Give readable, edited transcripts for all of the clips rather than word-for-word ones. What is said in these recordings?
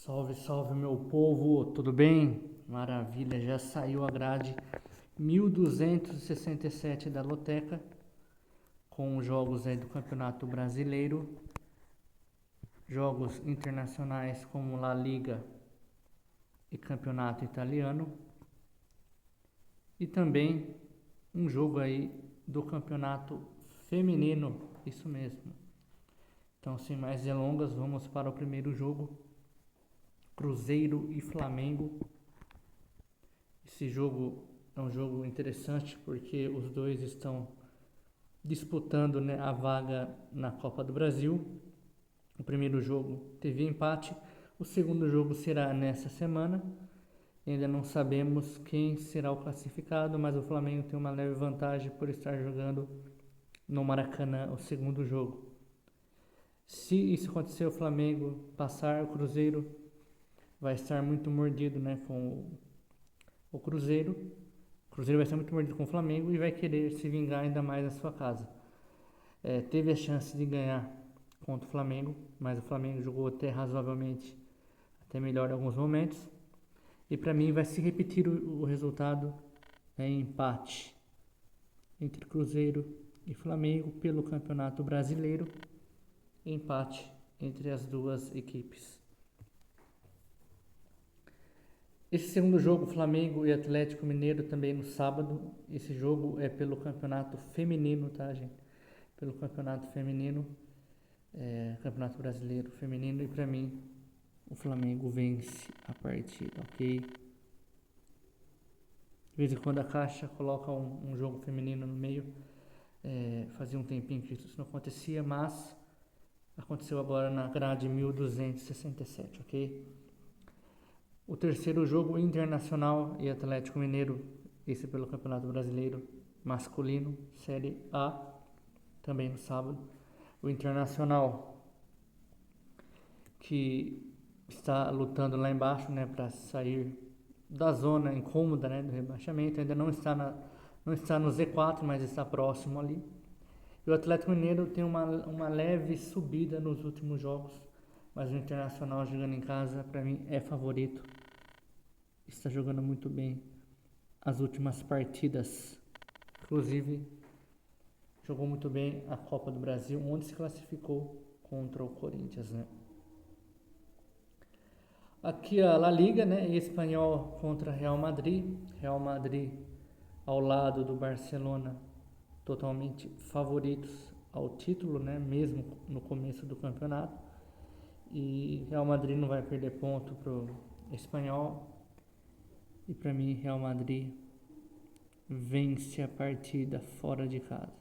Salve, salve meu povo, tudo bem? Maravilha, já saiu a grade 1267 da Loteca com os jogos aí do Campeonato Brasileiro, jogos internacionais como La Liga e Campeonato Italiano e também um jogo aí do Campeonato Feminino, isso mesmo. Então, sem mais delongas, vamos para o primeiro jogo. Cruzeiro e Flamengo. Esse jogo é um jogo interessante porque os dois estão disputando, né, a vaga na Copa do Brasil. O primeiro jogo teve empate, o segundo jogo será nessa semana. Ainda não sabemos quem será o classificado, mas o Flamengo tem uma leve vantagem por estar jogando no Maracanã o segundo jogo. Se isso acontecer, o Flamengo passar, o Cruzeiro vai estar muito mordido, né, com o Cruzeiro. O Cruzeiro vai estar muito mordido com o Flamengo e vai querer se vingar ainda mais na sua casa. Teve a chance de ganhar contra o Flamengo, mas o Flamengo jogou até razoavelmente, até melhor em alguns momentos. E para mim vai se repetir o resultado em empate entre Cruzeiro e Flamengo pelo Campeonato Brasileiro. Empate entre as duas equipes. Esse segundo jogo, Flamengo e Atlético Mineiro, também no sábado. Esse jogo é pelo Campeonato Feminino, tá, gente? Pelo Campeonato Feminino, Campeonato Brasileiro Feminino. E pra mim, o Flamengo vence a partida, ok? De vez em quando a Caixa coloca um jogo feminino no meio. Fazia um tempinho que isso não acontecia, mas aconteceu agora na grade 1267, ok? O terceiro jogo, Internacional e Atlético Mineiro, esse pelo Campeonato Brasileiro Masculino, Série A, também no sábado. O Internacional, que está lutando lá embaixo, né, para sair da zona incômoda, né, do rebaixamento, ainda não está no Z4, mas está próximo ali. E o Atlético Mineiro tem uma leve subida nos últimos jogos, mas o Internacional jogando em casa, para mim, é favorito. Está jogando muito bem as últimas partidas. Inclusive, jogou muito bem a Copa do Brasil, onde se classificou contra o Corinthians, né? Aqui a La Liga, né? Espanhol contra Real Madrid. Real Madrid ao lado do Barcelona, totalmente favoritos ao título, né? Mesmo no começo do campeonato. E Real Madrid não vai perder ponto pro Espanhol. E para mim, Real Madrid vence a partida fora de casa.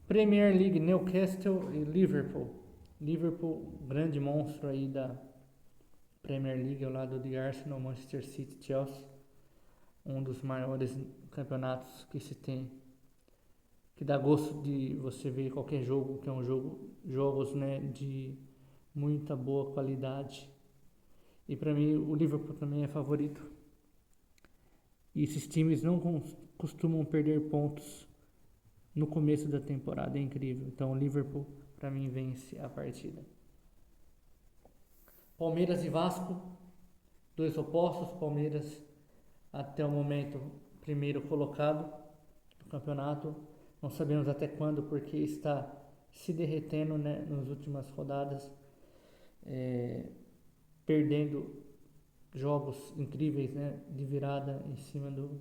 Premier League, Newcastle e Liverpool. Liverpool, grande monstro aí da Premier League ao lado de Arsenal, Manchester City, Chelsea. Um dos maiores campeonatos que se tem, que dá gosto de você ver qualquer jogo, que é um jogos, né, de muita boa qualidade. E para mim o Liverpool também é favorito. E esses times não costumam perder pontos no começo da temporada, é incrível. Então o Liverpool para mim vence a partida. Palmeiras e Vasco, dois opostos. Palmeiras até o momento primeiro colocado no campeonato. Não sabemos até quando, porque está se derretendo, né, nas últimas rodadas, perdendo jogos incríveis, né, de virada em cima do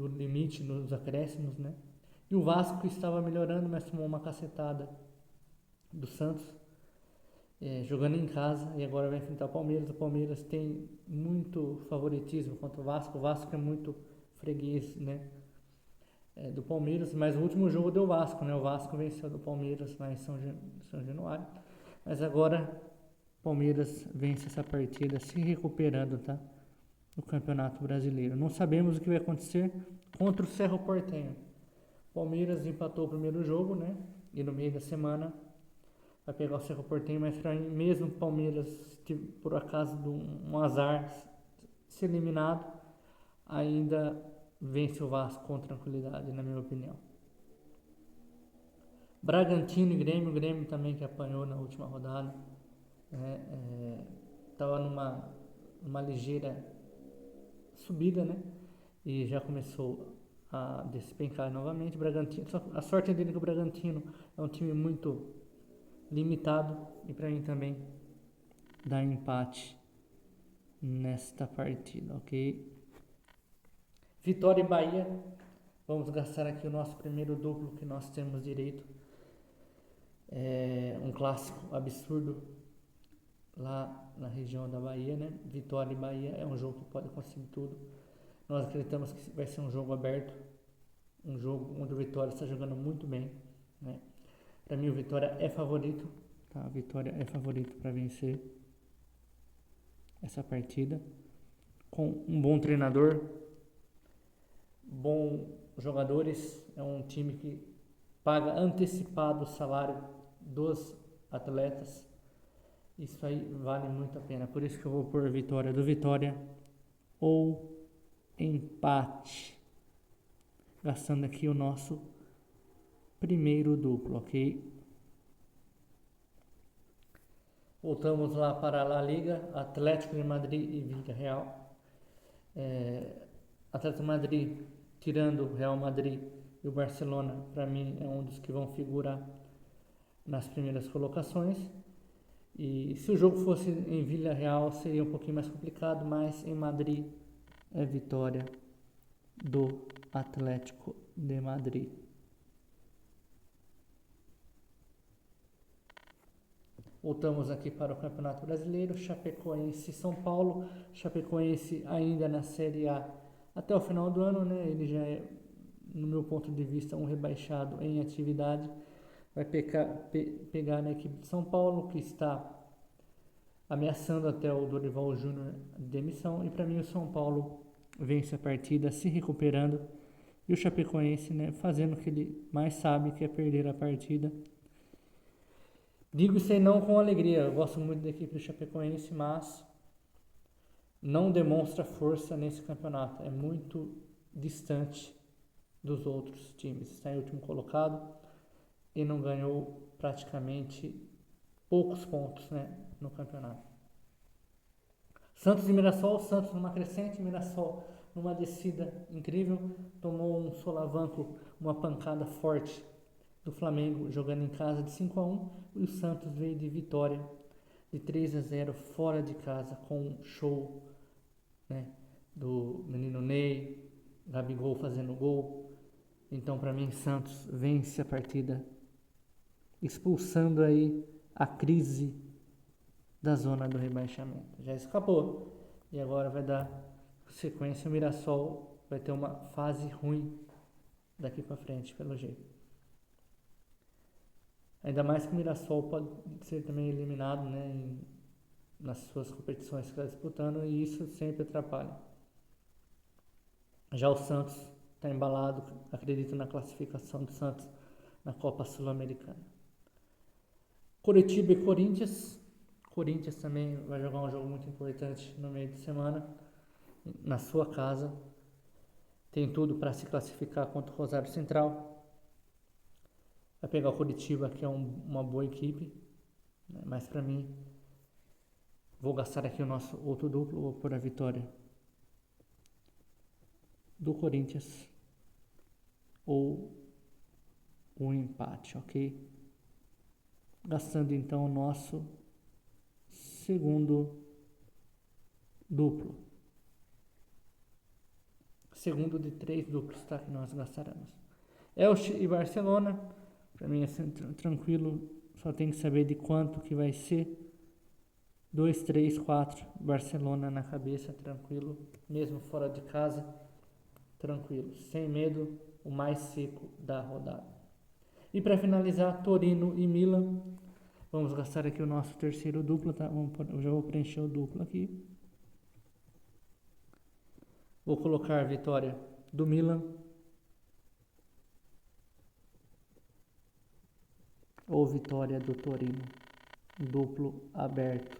limite nos acréscimos, né? E o Vasco estava melhorando, mas tomou uma cacetada do Santos, jogando em casa, e agora vai enfrentar o Palmeiras. O Palmeiras tem muito favoritismo contra o Vasco. O Vasco é muito freguês, né, do Palmeiras, mas o último jogo deu Vasco, né? O Vasco venceu do Palmeiras lá em São Januário, mas agora Palmeiras vence essa partida, se recuperando, tá? No Campeonato Brasileiro. Não sabemos o que vai acontecer contra o Cerro Porteño. Palmeiras empatou o primeiro jogo, né? E no meio da semana vai pegar o Cerro Porteño, mas para mim, mesmo o Palmeiras, por acaso de um azar, ser eliminado, ainda vence o Vasco com tranquilidade, na minha opinião. Bragantino e Grêmio, o Grêmio também que apanhou na última rodada. Estava numa ligeira subida, né? E já começou a despencar novamente. Bragantino, a sorte dele é que o Bragantino é um time muito limitado e para mim também dá empate nesta partida, ok? Vitória e Bahia. Vamos gastar aqui o nosso primeiro duplo que nós temos direito. Um clássico absurdo lá na região da Bahia, né? Vitória e Bahia é um jogo que pode conseguir tudo. Nós acreditamos que vai ser um jogo aberto, um jogo onde o Vitória está jogando muito bem, né? Para mim o Vitória é favorito, tá? A Vitória é favorito para vencer essa partida, com um bom treinador, bons jogadores, é um time que paga antecipado o salário dos atletas. Isso aí vale muito a pena, por isso que eu vou pôr vitória do Vitória ou empate, gastando aqui o nosso primeiro duplo, ok? Voltamos lá para a La Liga, Atlético de Madrid e Villarreal. Atlético de Madrid, tirando o Real Madrid e o Barcelona, para mim é um dos que vão figurar nas primeiras colocações. E se o jogo fosse em Villarreal seria um pouquinho mais complicado, mas em Madrid é vitória do Atlético de Madrid. Voltamos aqui para o Campeonato Brasileiro, Chapecoense e São Paulo. Chapecoense ainda na Série A até o final do ano, né? Ele já é, no meu ponto de vista, um rebaixado em atividade. Vai pegar na equipe de São Paulo, que está ameaçando até o Dorival Júnior de demissão. E para mim o São Paulo vence a partida, se recuperando. E o Chapecoense, né, fazendo o que ele mais sabe, que é perder a partida. Digo isso aí não com alegria, eu gosto muito da equipe do Chapecoense, mas não demonstra força nesse campeonato, é muito distante dos outros times. Está em último colocado e não ganhou praticamente poucos pontos, né, no campeonato. Santos e Mirassol, Santos numa crescente, Mirassol numa descida incrível, tomou um solavanco, uma pancada forte do Flamengo jogando em casa de 5-1 e o Santos veio de vitória de 3-0 fora de casa com um show, né, do menino Ney, Gabigol fazendo gol. Então para mim Santos vence a partida, expulsando aí a crise da zona do rebaixamento. Já escapou e agora vai dar sequência. O Mirassol vai ter uma fase ruim daqui para frente, pelo jeito. Ainda mais que o Mirassol pode ser também eliminado, né, nas suas competições que está disputando, e isso sempre atrapalha. Já o Santos está embalado, acredito na classificação do Santos na Copa Sul-Americana. Coritiba e Corinthians. Corinthians também vai jogar um jogo muito importante no meio de semana, na sua casa. Tem tudo para se classificar contra o Rosário Central. Vai pegar o Coritiba, que é uma boa equipe, né? Mas para mim, vou gastar aqui o nosso outro duplo, vou pôr a vitória do Corinthians ou o empate, ok? Gastando então o nosso segundo duplo. Segundo de 3 duplos, tá? Que nós gastaremos. Elche e Barcelona. Para mim é tranquilo, só tem que saber de quanto que vai ser. 2, 3, 4, Barcelona na cabeça, tranquilo. Mesmo fora de casa, tranquilo. Sem medo, o mais seco da rodada. E para finalizar, Torino e Milan. Vamos gastar aqui o nosso terceiro duplo, tá? Eu já vou preencher o duplo aqui. Vou colocar a vitória do Milan ou vitória do Torino. Duplo aberto.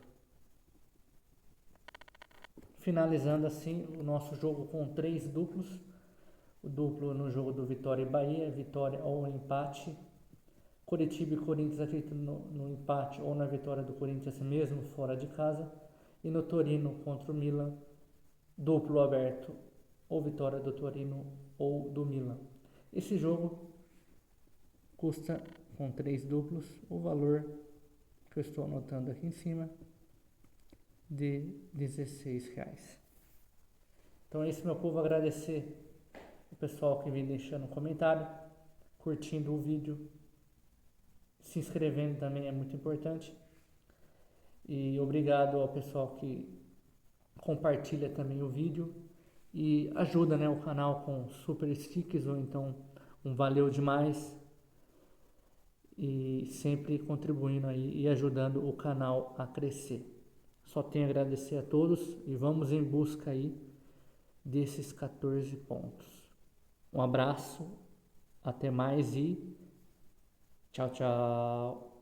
Finalizando assim o nosso jogo com 3 duplos. O duplo no jogo do Vitória e Bahia, vitória ou empate. Coritiba e Corinthians acredito no empate ou na vitória do Corinthians mesmo fora de casa. E no Torino contra o Milan, duplo aberto, ou vitória do Torino ou do Milan. Esse jogo custa, com 3 duplos, o valor que eu estou anotando aqui em cima, de R$16. Então é isso, meu povo. Agradecer o pessoal que vem deixando um comentário, curtindo o vídeo, se inscrevendo também é muito importante. E obrigado ao pessoal que compartilha também o vídeo e ajuda, né, o canal com super sticks ou então um valeu demais, e sempre contribuindo aí e ajudando o canal a crescer. Só tenho a agradecer a todos e vamos em busca aí desses 14 pontos. Um abraço, até mais e tchau, tchau.